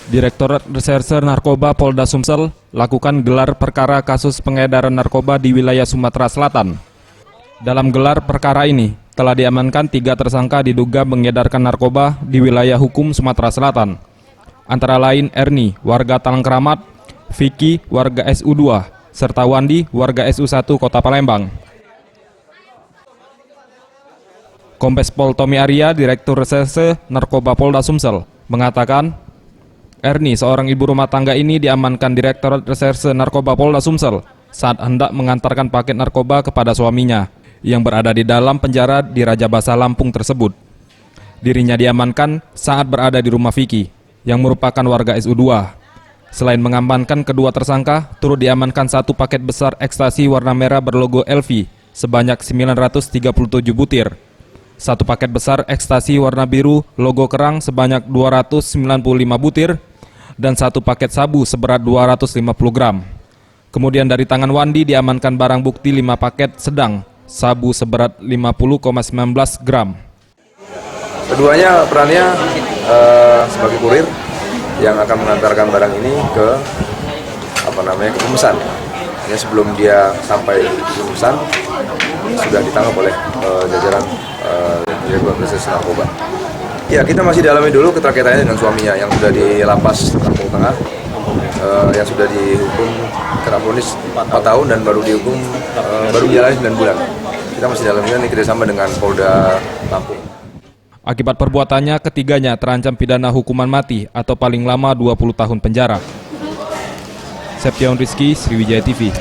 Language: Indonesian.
Direktorat Reserse Narkoba Polda Sumsel lakukan gelar perkara kasus pengedaran narkoba di wilayah Sumatera Selatan. Dalam gelar perkara ini, telah diamankan 3 tersangka diduga mengedarkan narkoba di wilayah hukum Sumatera Selatan. Antara lain Erni, warga Talangkeramat, Vicky, warga SU2, serta Wandi, warga SU1 Kota Palembang. Kombes Pol Tommy Arya, Direktur Reserse Narkoba Polda Sumsel, mengatakan, Erni, seorang ibu rumah tangga ini diamankan Direktorat Reserse Narkoba Polda Sumsel saat hendak mengantarkan paket narkoba kepada suaminya yang berada di dalam penjara di Raja Basa Lampung tersebut. Dirinya diamankan saat berada di rumah Vicky, yang merupakan warga SU2. Selain mengamankan kedua tersangka, turut diamankan 1 paket besar ekstasi warna merah berlogo LV sebanyak 937 butir. 1 paket besar ekstasi warna biru logo kerang sebanyak 295 butir dan 1 paket sabu seberat 250 gram. Kemudian dari tangan Wandi diamankan barang bukti 5 paket sedang sabu seberat 50,19 gram. Keduanya perannya sebagai kurir yang akan mengantarkan barang ini ke ke pemesan. Ya, sebelum dia sampai pemesan sudah ditangkap oleh jajaran Direktorat Reserse Narkoba. Ya, kita masih dalami dulu keterkaitannya dengan suaminya yang sudah di lapas Lampung Tengah, yang sudah dihukum kena vonis 4 tahun dan baru dihukum baru menjalani 9 bulan. Kita masih dalami ini kerjasama dengan Polda Lampung. Akibat perbuatannya, ketiganya terancam pidana hukuman mati atau paling lama 20 tahun penjara. Septian Rizky, Sriwijaya TV.